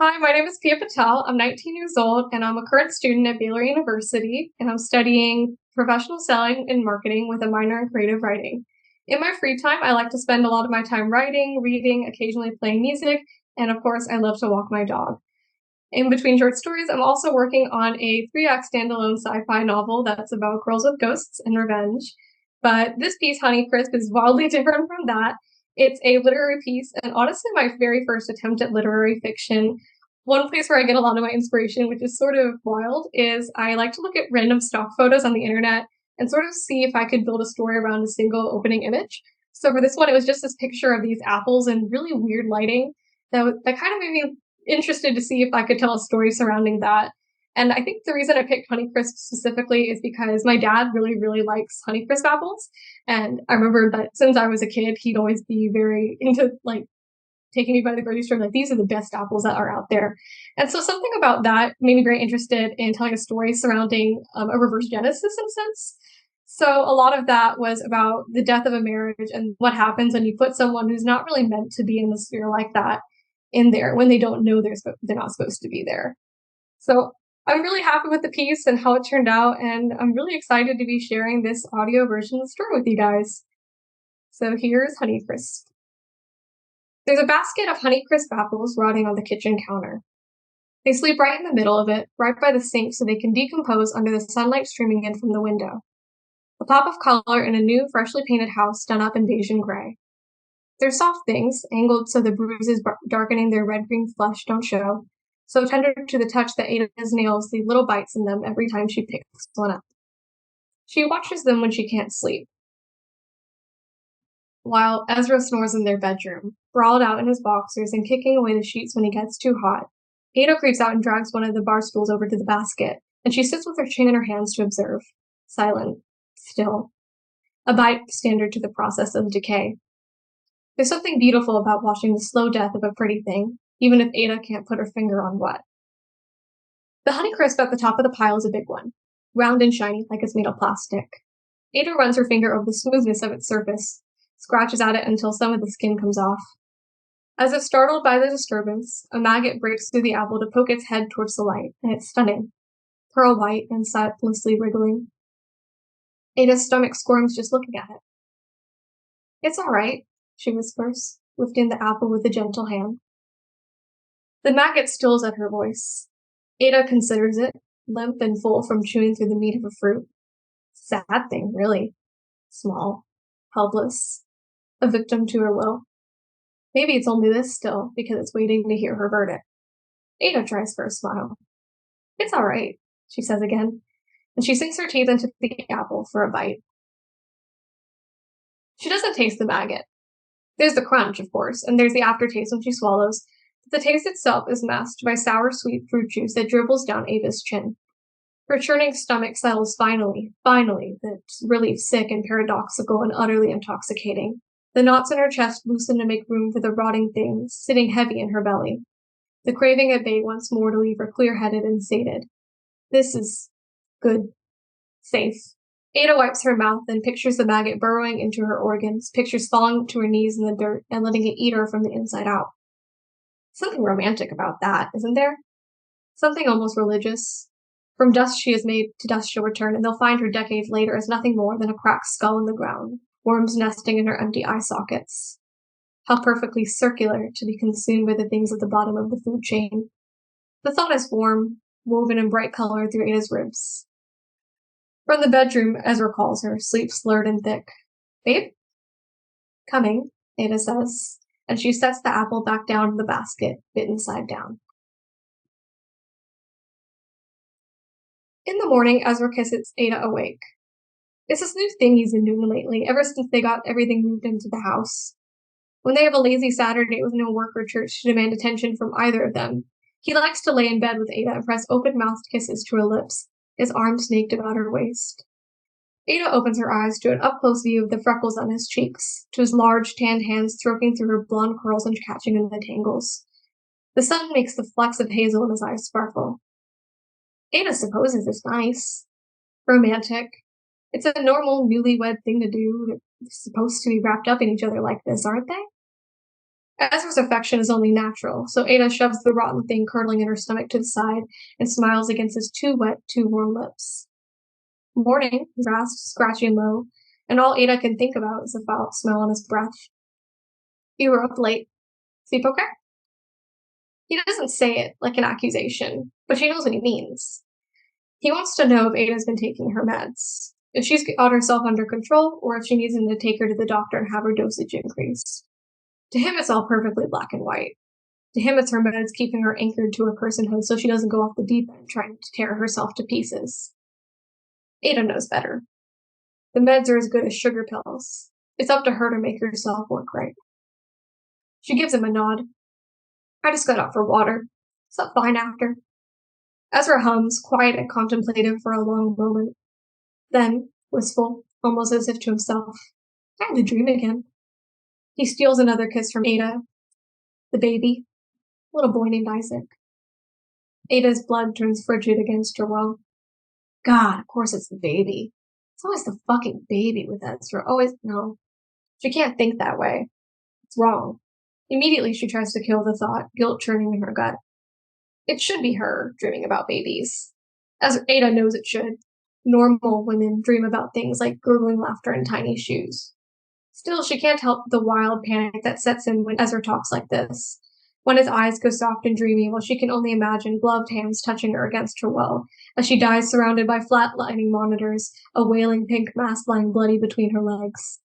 Hi, my name is Piya Patel. I'm 19 years old and I'm a current student at Baylor University, and I'm studying professional selling and marketing with a minor in creative writing. In my free time, I like to spend a lot of my time writing, reading, occasionally playing music, and of course, I love to walk my dog. In between short stories, I'm also working on a three-act standalone sci-fi novel that's about girls with ghosts and revenge. But this piece, Honeycrisp, is wildly different from that. It's a literary piece, and honestly, my very first attempt at literary fiction. One place where I get a lot of my inspiration, which is sort of wild, is I like to look at random stock photos on the internet and sort of see if I could build a story around a single opening image. So for this one, it was just this picture of these apples in really weird lighting that kind of made me interested to see if I could tell a story surrounding that. And I think the reason I picked Honeycrisp specifically is because my dad really, really likes Honeycrisp apples. And I remember that since I was a kid, he'd always be very into like taking me by the grocery store, like these are the best apples that are out there. And so something about that made me very interested in telling a story surrounding a reverse genesis in a sense. So a lot of that was about the death of a marriage and what happens when you put someone who's not really meant to be in the sphere like that in there when they don't know they're not supposed to be there. So I'm really happy with the piece and how it turned out, and I'm really excited to be sharing this audio version of the story with you guys. So here's Honeycrisp. There's a basket of Honeycrisp apples rotting on the kitchen counter. They sleep right in the middle of it, right by the sink so they can decompose under the sunlight streaming in from the window. A pop of color in a new, freshly painted house done up in beige and gray. They're soft things, angled so the bruises darkening their red-green flesh don't show, so tender to the touch that Ada's nails leave little bites in them every time she picks one up. She watches them when she can't sleep, while Ezra snores in their bedroom, sprawled out in his boxers and kicking away the sheets when he gets too hot. Ada creeps out and drags one of the bar stools over to the basket, and she sits with her chin in her hands to observe. Silent. Still. A bystander to the process of decay. There's something beautiful about watching the slow death of a pretty thing, even if Ada can't put her finger on what. The Honeycrisp at the top of the pile is a big one, round and shiny like it's made of plastic. Ada runs her finger over the smoothness of its surface, scratches at it until some of the skin comes off. As if startled by the disturbance, a maggot breaks through the apple to poke its head towards the light, and it's stunning, pearl white and sightlessly wriggling. Ada's stomach squirms just looking at it. It's all right, she whispers, lifting the apple with a gentle hand. The maggot stills at her voice. Ada considers it, limp and full from chewing through the meat of a fruit. Sad thing, really. Small, helpless, a victim to her will. Maybe it's only this still, because it's waiting to hear her verdict. Ada tries for a smile. It's all right, she says again, and she sinks her teeth into the apple for a bite. She doesn't taste the maggot. There's the crunch, of course, and there's the aftertaste when she swallows, but the taste itself is masked by sour, sweet fruit juice that dribbles down Ava's chin. Her churning stomach settles finally, the relief sick and paradoxical and utterly intoxicating. The knots in her chest loosen to make room for the rotting things sitting heavy in her belly. The craving at bay once more to leave her clear-headed and sated. This is good. Safe. Ada wipes her mouth and pictures the maggot burrowing into her organs, pictures falling to her knees in the dirt and letting it eat her from the inside out. Something romantic about that, isn't there? Something almost religious. From dust she is made, to dust she'll return, and they'll find her decades later as nothing more than a cracked skull in the ground, worms nesting in her empty eye sockets. How perfectly circular to be consumed by the things at the bottom of the food chain. The thought is warm, woven in bright color through Ada's ribs. From the bedroom, Ezra calls her, sleep slurred and thick. Babe? Coming, Ada says, and she sets the apple back down in the basket, bitten side down. In the morning, Ezra kisses Ada awake. It's this new thing he's been doing lately, ever since they got everything moved into the house. When they have a lazy Saturday with no work or church to demand attention from either of them, he likes to lay in bed with Ada and press open-mouthed kisses to her lips, his arms snaked about her waist. Ada opens her eyes to an up-close view of the freckles on his cheeks, to his large, tanned hands stroking through her blonde curls and catching in the tangles. The sun makes the flecks of hazel in his eyes sparkle. Ada supposes it's nice. Romantic. It's a normal, newlywed thing to do. They're supposed to be wrapped up in each other like this, aren't they? Ezra's affection is only natural, so Ada shoves the rotten thing curdling in her stomach to the side and smiles against his too wet, too warm lips. Morning, rasped, scratchy and low, and all Ada can think about is the foul smell on his breath. You were up late. Sleep okay? He doesn't say it like an accusation, but she knows what he means. He wants to know if Ada's been taking her meds, if she's got herself under control, or if she needs him to take her to the doctor and have her dosage increased. To him, it's all perfectly black and white. To him, it's her meds keeping her anchored to her personhood so she doesn't go off the deep end trying to tear herself to pieces. Ada knows better. The meds are as good as sugar pills. It's up to her to make herself work right. She gives him a nod. I just got out for water. Slept fine after. Ezra hums, quiet and contemplative for a long moment. Then, wistful, almost as if to himself, time to dream again. He steals another kiss from Ada. The baby, little boy named Isaac. Ada's blood turns frigid against her will. God, of course it's the baby. It's always the fucking baby with Ezra. Always, no. She can't think that way. It's wrong. Immediately she tries to kill the thought, guilt churning in her gut. It should be her dreaming about babies. As Ada knows it should. Normal women dream about things like gurgling laughter and tiny shoes. Still, she can't help the wild panic that sets in when Ezra talks like this. When his eyes go soft and dreamy while she can only imagine gloved hands touching her against her will, as she dies surrounded by flat-lining monitors, a wailing pink mass lying bloody between her legs.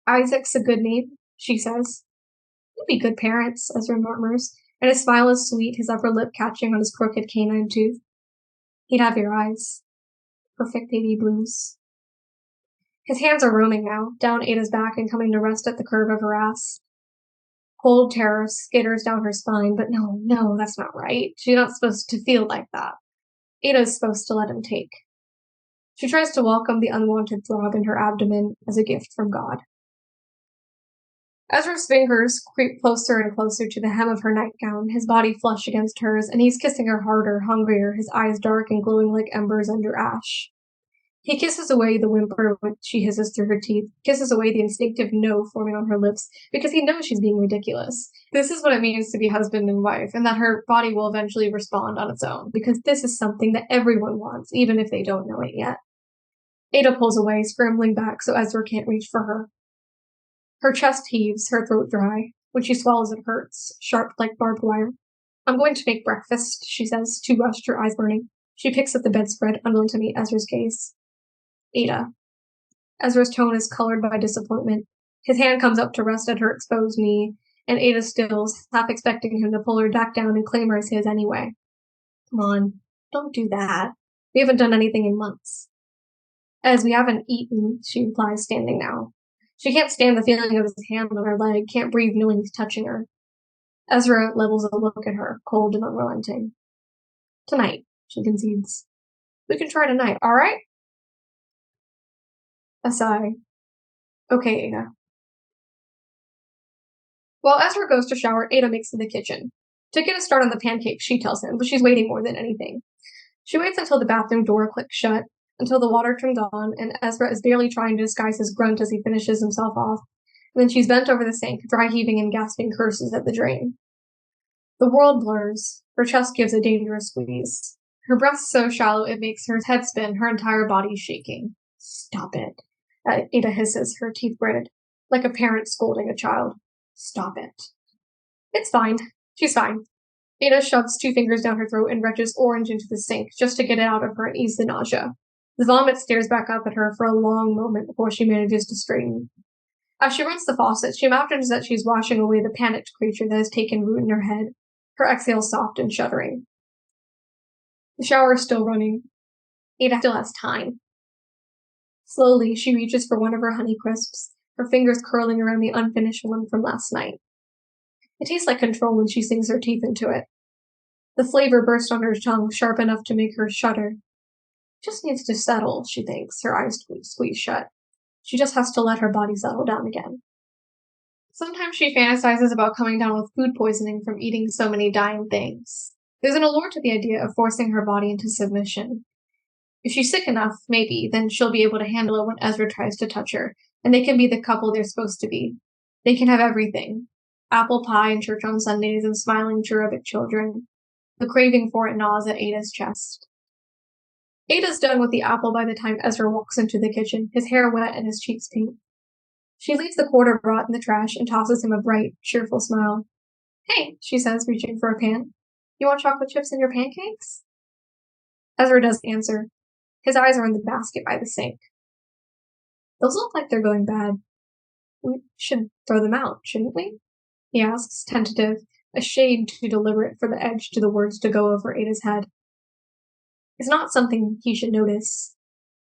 Isaac's a good name, she says. You'd be good parents, Ezra murmurs, and his smile is sweet, his upper lip catching on his crooked canine tooth. He'd have your eyes. Perfect baby blues. His hands are roaming now, down Ada's back and coming to rest at the curve of her ass. Cold terror skitters down her spine, but no, that's not right. She's not supposed to feel like that. Ada's supposed to let him take. She tries to welcome the unwanted throb in her abdomen as a gift from God. Ezra's fingers creep closer and closer to the hem of her nightgown, his body flush against hers, and he's kissing her harder, hungrier, his eyes dark and glowing like embers under ash. He kisses away the whimper which she hisses through her teeth, kisses away the instinctive no forming on her lips, because he knows she's being ridiculous. This is what it means to be husband and wife, and that her body will eventually respond on its own, because this is something that everyone wants, even if they don't know it yet. Ada pulls away, scrambling back so Ezra can't reach for her. Her chest heaves, her throat dry. When she swallows, it hurts, sharp like barbed wire. I'm going to make breakfast, she says, too rushed, her eyes burning. She picks up the bedspread, unwilling to meet Ezra's gaze. Ada. Ezra's tone is colored by disappointment. His hand comes up to rest at her exposed knee, and Ada stills, half expecting him to pull her back down and claim her as his anyway. Come on, don't do that. We haven't done anything in months. As we haven't eaten, she replies, standing now. She can't stand the feeling of his hand on her leg, can't breathe knowing he's touching her. Ezra levels a look at her, cold and unrelenting. Tonight, she concedes. We can try tonight, all right? A sigh. Okay, Ada. While Ezra goes to shower, Ada makes it to the kitchen. To get a start on the pancakes, she tells him, but she's waiting more than anything. She waits until the bathroom door clicks shut, until the water turns on, and Ezra is barely trying to disguise his grunt as he finishes himself off. And then she's bent over the sink, dry heaving and gasping curses at the drain. The world blurs. Her chest gives a dangerous squeeze. Her breath's so shallow it makes her head spin, her entire body shaking. Stop it. Ada hisses, her teeth gritted, like a parent scolding a child. Stop it. It's fine. She's fine. Ada shoves 2 fingers down her throat and retches orange into the sink just to get it out of her and ease the nausea. The vomit stares back up at her for a long moment before she manages to straighten. As she rinses the faucet, she imagines that she's washing away the panicked creature that has taken root in her head, her exhale soft and shuddering. The shower is still running. Ada still has time. Slowly, she reaches for one of her Honeycrisps, her fingers curling around the unfinished one from last night. It tastes like control when she sinks her teeth into it. The flavor bursts on her tongue, sharp enough to make her shudder. Just needs to settle, she thinks, her eyes squeezed shut. She just has to let her body settle down again. Sometimes she fantasizes about coming down with food poisoning from eating so many dying things. There's an allure to the idea of forcing her body into submission. If she's sick enough, maybe, then she'll be able to handle it when Ezra tries to touch her, and they can be the couple they're supposed to be. They can have everything. apple pie in church on Sundays and smiling cherubic children. The craving for it gnaws at Ada's chest. Ada's done with the apple by the time Ezra walks into the kitchen, his hair wet and his cheeks pink. She leaves the quarter brought in the trash and tosses him a bright, cheerful smile. Hey, she says, reaching for a pan. You want chocolate chips in your pancakes? Ezra doesn't answer. His eyes are in the basket by the sink. Those look like they're going bad. We should throw them out, shouldn't we? He asks, tentative, a shade too deliberate for the edge to the words to go over Ada's head. It's not something he should notice.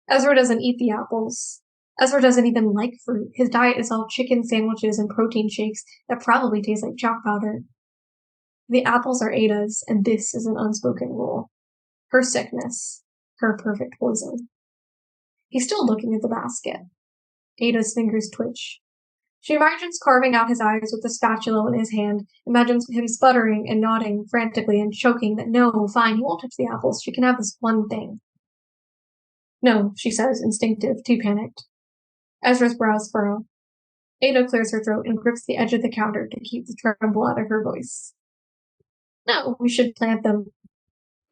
Ezra doesn't eat the apples. Ezra doesn't even like fruit. His diet is all chicken sandwiches and protein shakes that probably taste like chalk powder. The apples are Ada's, and this is an unspoken rule. Her sickness, her perfect poison. He's still looking at the basket. Ada's fingers twitch. She imagines carving out his eyes with the spatula in his hand, imagines him sputtering and nodding frantically and choking that no, fine, he won't touch the apples, she can have this one thing. No, she says, instinctive, too panicked. Ezra's brows furrow. Ada clears her throat and grips the edge of the counter to keep the tremble out of her voice. No, we should plant them.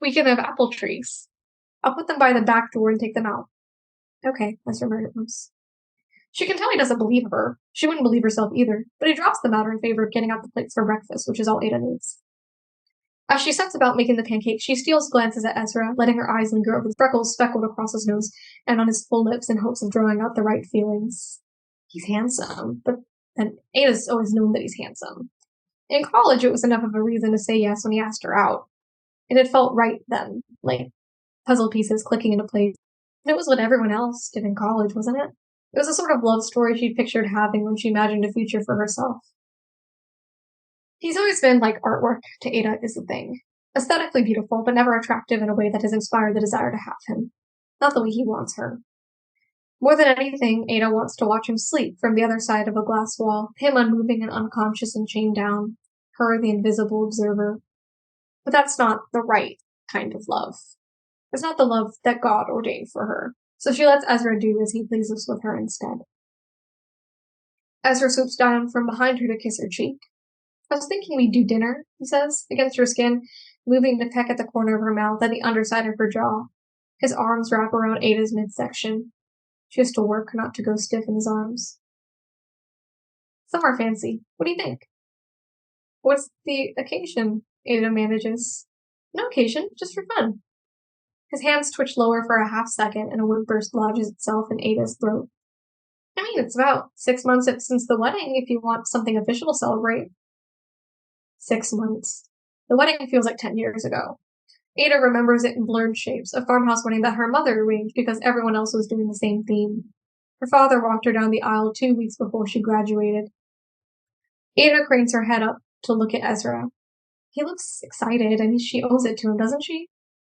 We can have apple trees. I'll put them by the back door and take them out. Okay, Ezra murmurs. She can tell he doesn't believe her. She wouldn't believe herself either, but he drops the matter in favor of getting out the plates for breakfast, which is all Ada needs. As she sets about making the pancakes, she steals glances at Ezra, letting her eyes linger over the freckles speckled across his nose and on his full lips in hopes of drawing out the right feelings. He's handsome, and Ada's always known that he's handsome. In college, it was enough of a reason to say yes when he asked her out. It had felt right then, like puzzle pieces clicking into place. And it was what everyone else did in college, wasn't it? It was a sort of love story she'd pictured having when she imagined a future for herself. He's always been like artwork to Ada is the thing. Aesthetically beautiful, but never attractive in a way that has inspired the desire to have him. Not the way he wants her. More than anything, Ada wants to watch him sleep from the other side of a glass wall, him unmoving and unconscious and chained down, her the invisible observer. But that's not the right kind of love. It's not the love that God ordained for her, so she lets Ezra do as he pleases with her instead. Ezra swoops down from behind her to kiss her cheek. I was thinking we'd do dinner, he says, against her skin, moving to peck at the corner of her mouth and the underside of her jaw. His arms wrap around Ada's midsection. She has to work not to go stiff in his arms. Some are fancy. What do you think? What's the occasion? Ada manages. No occasion, just for fun. His hands twitch lower for a half second and a whimper lodges itself in Ada's throat. I mean, it's about 6 months since the wedding if you want something official to celebrate. 6 months. The wedding feels like 10 years ago. Ada remembers it in blurred shapes, a farmhouse wedding that her mother arranged because everyone else was doing the same theme. Her father walked her down the aisle 2 weeks before she graduated. Ada cranes her head up to look at Ezra. He looks excited, and she owes it to him, doesn't she?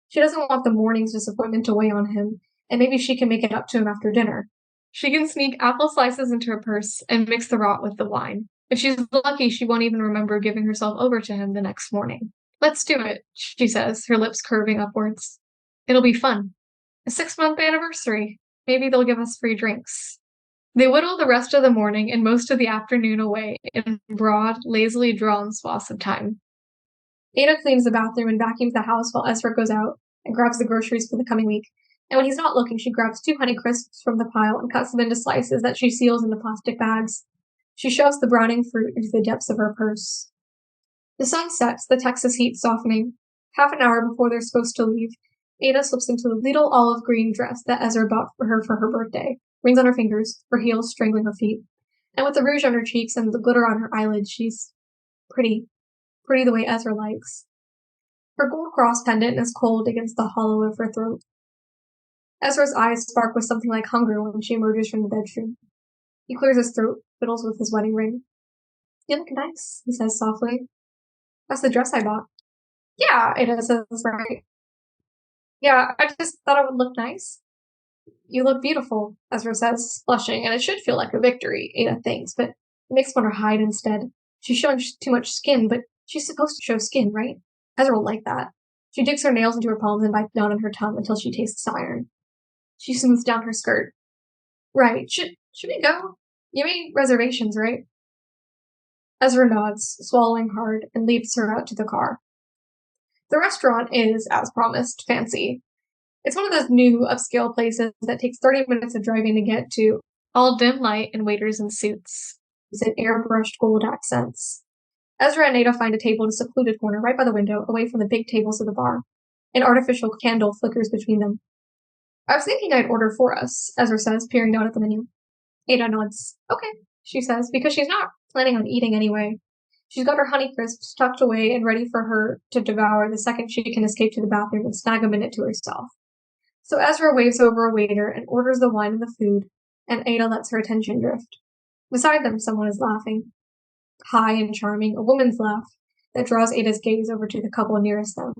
She doesn't want the morning's disappointment to weigh on him, and maybe she can make it up to him after dinner. She can sneak apple slices into her purse and mix the rot with the wine. If she's lucky, she won't even remember giving herself over to him the next morning. Let's do it, she says, her lips curving upwards. It'll be fun. A 6-month anniversary. Maybe they'll give us free drinks. They whittle the rest of the morning and most of the afternoon away in broad, lazily drawn swaths of time. Ada cleans the bathroom and vacuums the house while Ezra goes out and grabs the groceries for the coming week. And when he's not looking, she grabs 2 Honeycrisps from the pile and cuts them into slices that she seals into plastic bags. She shoves the browning fruit into the depths of her purse. The sun sets, the Texas heat softening. Half an hour before they're supposed to leave, Ada slips into the little olive green dress that Ezra bought for her birthday, rings on her fingers, her heels strangling her feet. And with the rouge on her cheeks and the glitter on her eyelids, she's pretty the way Ezra likes. Her gold cross pendant is cold against the hollow of her throat. Ezra's eyes spark with something like hunger when she emerges from the bedroom. He clears his throat, fiddles with his wedding ring. You look nice, he says softly. That's the dress I bought. Yeah, Ada says, right. Yeah, I just thought it would look nice. You look beautiful, Ezra says, blushing, and it should feel like a victory, Ada thinks, but it makes fun of her hide instead. She's showing too much skin, but she's supposed to show skin, right? Ezra will like that. She digs her nails into her palms and bites down on her tongue until she tastes iron. She smooths down her skirt. Right, should we go? You made reservations, right? Ezra nods, swallowing hard, and leads her out to the car. The restaurant is, as promised, fancy. It's one of those new upscale places that takes 30 minutes of driving to get to, all dim light and waiters in suits, and airbrushed gold accents. Ezra and Ada find a table in a secluded corner right by the window, away from the big tables of the bar. An artificial candle flickers between them. I was thinking I'd order for us, Ezra says, peering down at the menu. Ada nods. Okay, she says, because she's not planning on eating anyway. She's got her Honeycrisps tucked away and ready for her to devour the second she can escape to the bathroom and snag a minute to herself. So Ezra waves over a waiter and orders the wine and the food, and Ada lets her attention drift. Beside them, someone is laughing. High and charming, a woman's laugh that draws Ada's gaze over to the couple nearest them.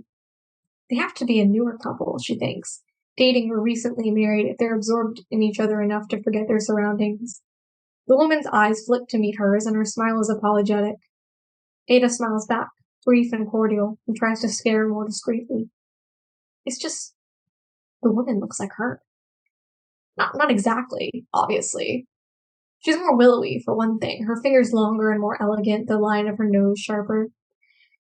They have to be a newer couple, she thinks, dating or recently married if they're absorbed in each other enough to forget their surroundings. The woman's eyes flick to meet hers, and her smile is apologetic. Ada smiles back, brief and cordial, and tries to stare more discreetly. It's just, the woman looks like her. Not exactly, obviously. She's more willowy, for one thing, her fingers longer and more elegant, the line of her nose sharper.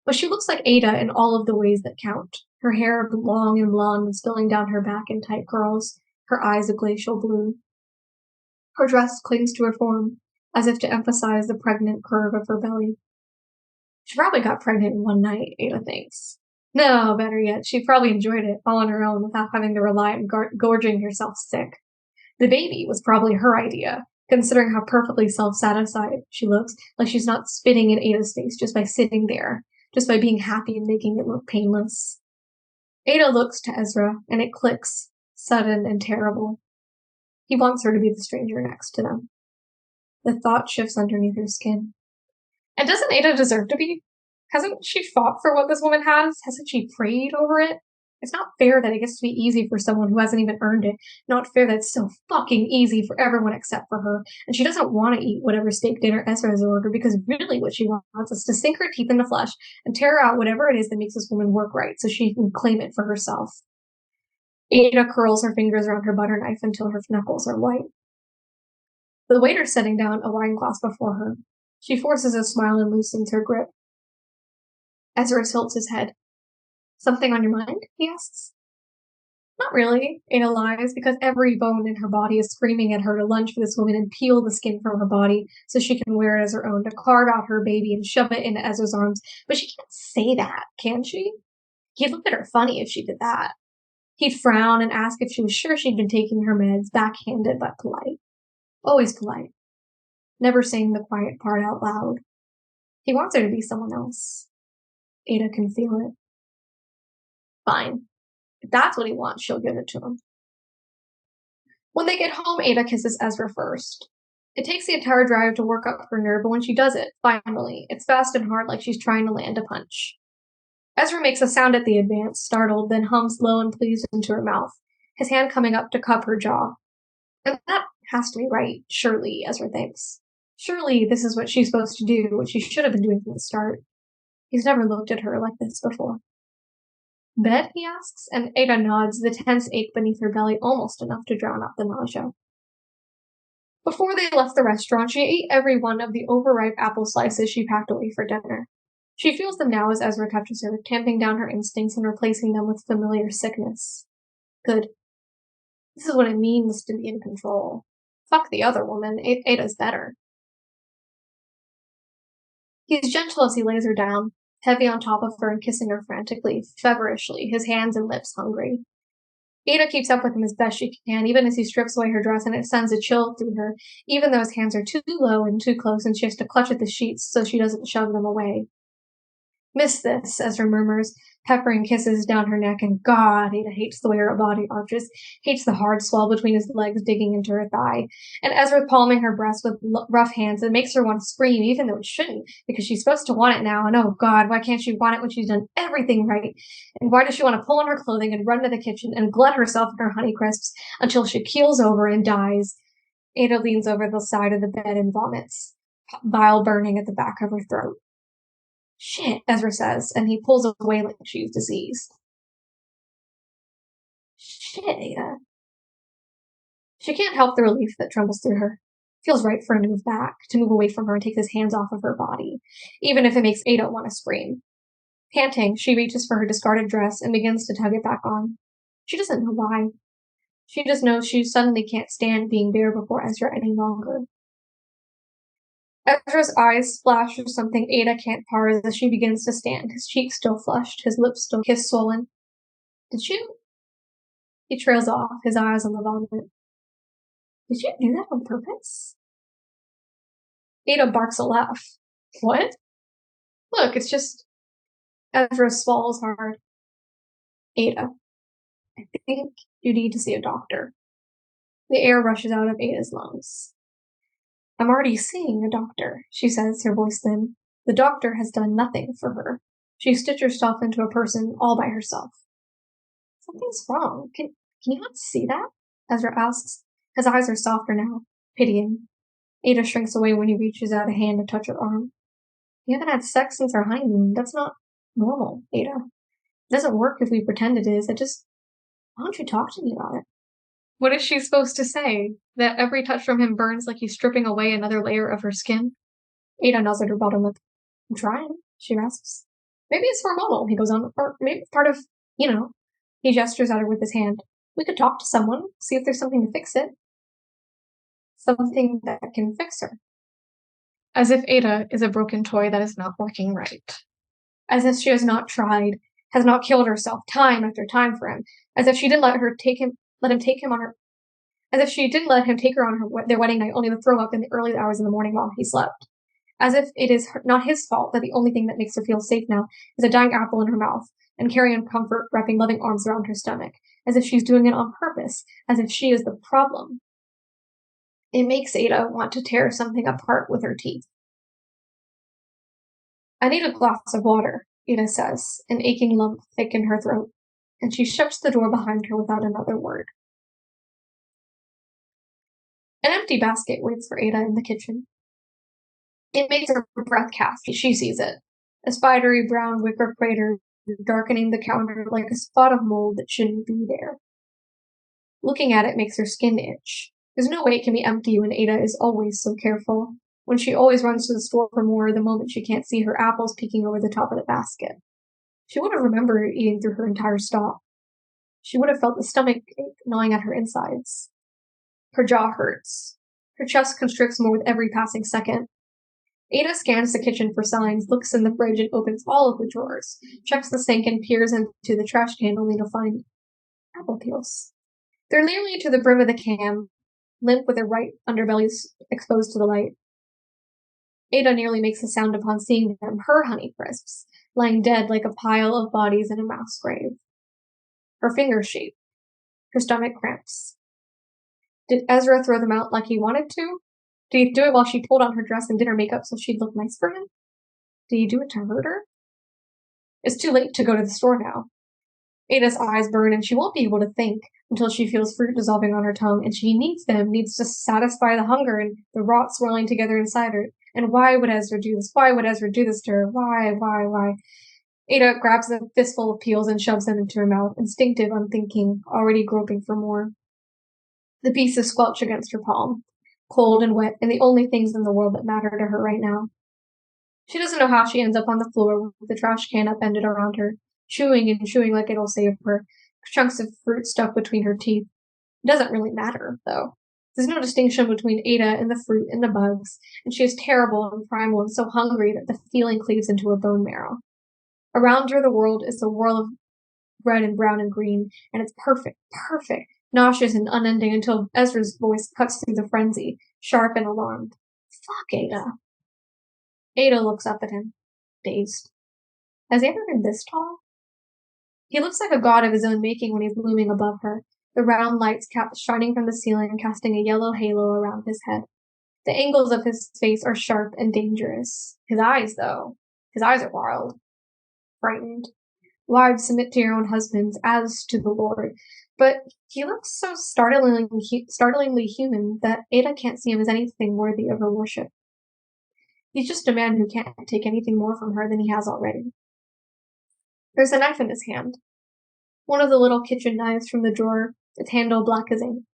But she looks like Ada in all of the ways that count. Her hair long and blonde and spilling down her back in tight curls, her eyes a glacial blue. Her dress clings to her form, as if to emphasize the pregnant curve of her belly. She probably got pregnant in one night, Ada thinks. No, better yet, she probably enjoyed it all on her own without having to rely on gorging herself sick. The baby was probably her idea, considering how perfectly self-satisfied she looks, like she's not spitting in Ada's face just by sitting there, just by being happy and making it look painless. Ada looks to Ezra, and it clicks, sudden and terrible. He wants her to be the stranger next to them. The thought shifts underneath her skin. And doesn't Ada deserve to be? Hasn't she fought for what this woman has? Hasn't she prayed over it? It's not fair that it gets to be easy for someone who hasn't even earned it. Not fair that it's so fucking easy for everyone except for her. And she doesn't want to eat whatever steak dinner Ezra has ordered because really what she wants is to sink her teeth into flesh and tear out whatever it is that makes this woman work right so she can claim it for herself. Ada curls her fingers around her butter knife until her knuckles are white. The waiter's setting down a wine glass before her. She forces a smile and loosens her grip. Ezra tilts his head. Something on your mind? He asks. Not really, Ada lies, because every bone in her body is screaming at her to lunge for this woman and peel the skin from her body so she can wear it as her own, to carve out her baby and shove it into Ezra's arms. But she can't say that, can she? He'd look at her funny if she did that. He'd frown and ask if she was sure she'd been taking her meds, backhanded but polite. Always polite. Never saying the quiet part out loud. He wants her to be someone else. Ada can feel it. Fine. If that's what he wants, she'll give it to him. When they get home, Ada kisses Ezra first. It takes the entire drive to work up her nerve, but when she does it, finally, it's fast and hard like she's trying to land a punch. Ezra makes a sound at the advance, startled, then hums low and pleased into her mouth, his hand coming up to cup her jaw. And that has to be right, surely, Ezra thinks. Surely this is what she's supposed to do, what she should have been doing from the start. He's never looked at her like this before. Bed? He asks, and Ada nods, the tense ache beneath her belly almost enough to drown out the nausea. Before they left the restaurant, she ate every one of the overripe apple slices she packed away for dinner. She feels them now as Ezra touches her, tamping down her instincts and replacing them with familiar sickness. Good. This is what it means to be in control. Fuck the other woman. Ada's better. He's gentle as he lays her down, heavy on top of her and kissing her frantically, feverishly, his hands and lips hungry. Ada keeps up with him as best she can, even as he strips away her dress, and it sends a chill through her, even though his hands are too low and too close and she has to clutch at the sheets so she doesn't shove them away. Miss this, Ezra murmurs, peppering kisses down her neck, and God, Ada hates the way her body arches, hates the hard swell between his legs digging into her thigh, and Ezra palming her breast with rough hands and makes her want to scream, even though it shouldn't, because she's supposed to want it now, and oh God, why can't she want it when she's done everything right? And why does she want to pull on her clothing and run to the kitchen and glut herself in her Honeycrisps until she keels over and dies? Ada leans over the side of the bed and vomits, bile burning at the back of her throat. Shit, Ezra says, and he pulls away like she's diseased. Shit, Ada. She can't help the relief that trembles through her. Feels right for him to move back, to move away from her and take his hands off of her body, even if it makes Ada want to scream. Panting, she reaches for her discarded dress and begins to tug it back on. She doesn't know why. She just knows she suddenly can't stand being there before Ezra any longer. Ezra's eyes splash with something Ada can't parse as she begins to stand, his cheeks still flushed, his lips still kiss-swollen. Did you? He trails off, his eyes on the vomit. Did you do that on purpose? Ada barks a laugh. What? Look, it's just... Ezra swallows hard. Ada, I think you need to see a doctor. The air rushes out of Ada's lungs. I'm already seeing a doctor, she says, her voice thin. The doctor has done nothing for her. She stitched herself into a person all by herself. Something's wrong. Can you not see that? Ezra asks. His eyes are softer now, pitying. Ada shrinks away when he reaches out a hand to touch her arm. We haven't had sex since our honeymoon. That's not normal, Ada. It doesn't work if we pretend it is. Why don't you talk to me about it? What is she supposed to say? That every touch from him burns like he's stripping away another layer of her skin? Ada nods at her bottom lip. I'm trying, she rasps. Maybe it's hormonal, he goes on, or maybe it's part of, He gestures at her with his hand. We could talk to someone, see if there's something to fix it. Something that can fix her. As if Ada is a broken toy that is not working right. As if she has not tried, has not killed herself time after time for him. As if she didn't let him take her on their wedding night only to throw up in the early hours of the morning while he slept. As if it is not his fault that the only thing that makes her feel safe now is a dying apple in her mouth, and carrying comfort wrapping loving arms around her stomach, as if she's doing it on purpose, as if she is the problem. It makes Ada want to tear something apart with her teeth. I need a glass of water, Ada says, an aching lump thick in her throat, and she shuts the door behind her without another word. An empty basket waits for Ada in the kitchen. It makes her breath catch. She sees it. A spidery brown wicker crater darkening the counter like a spot of mold that shouldn't be there. Looking at it makes her skin itch. There's no way it can be empty when Ada is always so careful, when she always runs to the store for more the moment she can't see her apples peeking over the top of the basket. She would have remembered eating through her entire stock. She would have felt the stomach ache gnawing at her insides. Her jaw hurts. Her chest constricts more with every passing second. Ada scans the kitchen for signs, looks in the fridge and opens all of the drawers, checks the sink and peers into the trash can only to find apple peels. They're nearly to the brim of the can, limp with their right underbellies exposed to the light. Ada nearly makes a sound upon seeing them, her Honeycrisps, lying dead like a pile of bodies in a mass grave. Her fingers shake. Her stomach cramps. Did Ezra throw them out like he wanted to? Did he do it while she pulled on her dress and did her makeup so she'd look nice for him? Did he do it to hurt her? It's too late to go to the store now. Ada's eyes burn and she won't be able to think until she feels fruit dissolving on her tongue, and she needs to satisfy the hunger and the rot swirling together inside her. And why would Ezra do this? Why would Ezra do this to her? Why? Ada grabs a fistful of peels and shoves them into her mouth, instinctive, unthinking, already groping for more. The pieces squelch against her palm, cold and wet, and the only things in the world that matter to her right now. She doesn't know how she ends up on the floor with the trash can upended around her, chewing and chewing like it'll save her, chunks of fruit stuck between her teeth. It doesn't really matter, though. There's no distinction between Ada and the fruit and the bugs, and she is terrible and primal and so hungry that the feeling cleaves into her bone marrow. Around her the world is a whirl of red and brown and green, and it's perfect, nauseous and unending until Ezra's voice cuts through the frenzy, sharp and alarmed. Fuck, Ada. Ada looks up at him, dazed. Has he ever been this tall? He looks like a god of his own making when he's looming above her, the round lights shining from the ceiling casting a yellow halo around his head. The angles of his face are sharp and dangerous. His eyes are wild. Frightened. Wives, submit to your own husbands, as to the Lord. But he looks so startlingly human that Ada can't see him as anything worthy of her worship. He's just a man who can't take anything more from her than he has already. There's a knife in his hand. One of the little kitchen knives from the drawer, its handle black as ink.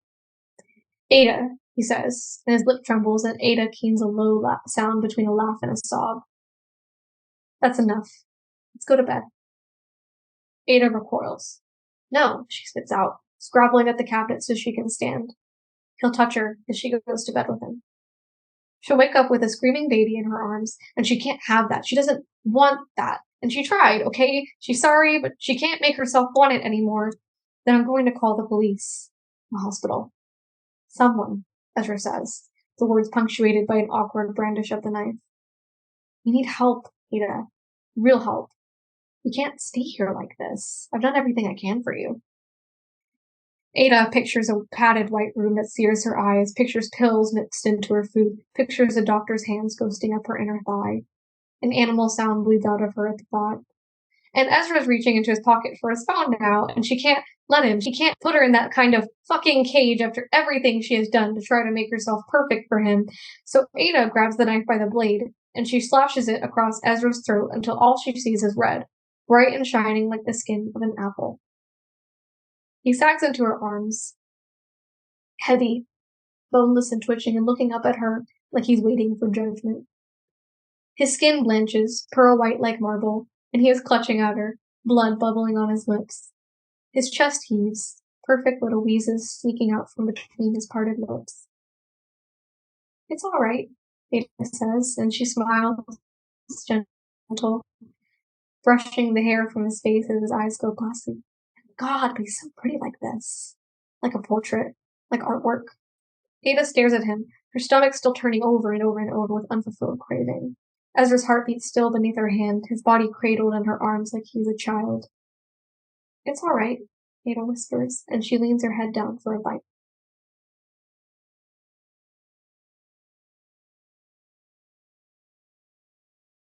Ada, he says, and his lip trembles, and Ada keens a low sound between a laugh and a sob. That's enough. Let's go to bed. Ada recoils. No, she spits out, scrabbling at the cabinet so she can stand. He'll touch her as she goes to bed with him. She'll wake up with a screaming baby in her arms, and she can't have that. She doesn't want that. And she tried, okay? She's sorry, but she can't make herself want it anymore. Then I'm going to call the police. The hospital. Someone, Ezra says, the words punctuated by an awkward brandish of the knife. You need help, Ada. Real help. You can't stay here like this. I've done everything I can for you. Ada pictures a padded white room that sears her eyes, pictures pills mixed into her food, pictures a doctor's hands ghosting up her inner thigh. An animal sound bleeds out of her at the thought. And Ezra's reaching into his pocket for his phone now, and she can't let him. She can't put her in that kind of fucking cage after everything she has done to try to make herself perfect for him. So Ada grabs the knife by the blade, and she slashes it across Ezra's throat until all she sees is red, bright and shining like the skin of an apple. He sags into her arms, heavy, boneless and twitching, and looking up at her like he's waiting for judgment. His skin blanches, pearl white like marble, and he is clutching at her, blood bubbling on his lips. His chest heaves, perfect little wheezes sneaking out from between his parted lips. It's all right, Ada says, and she smiles, gentle, brushing the hair from his face as his eyes go glassy. God, but he's so pretty like this. Like a portrait, like artwork. Ada stares at him, her stomach still turning over and over and over with unfulfilled craving. Ezra's heart beats still beneath her hand, his body cradled in her arms like he's a child. It's all right, Ada whispers, and she leans her head down for a bite.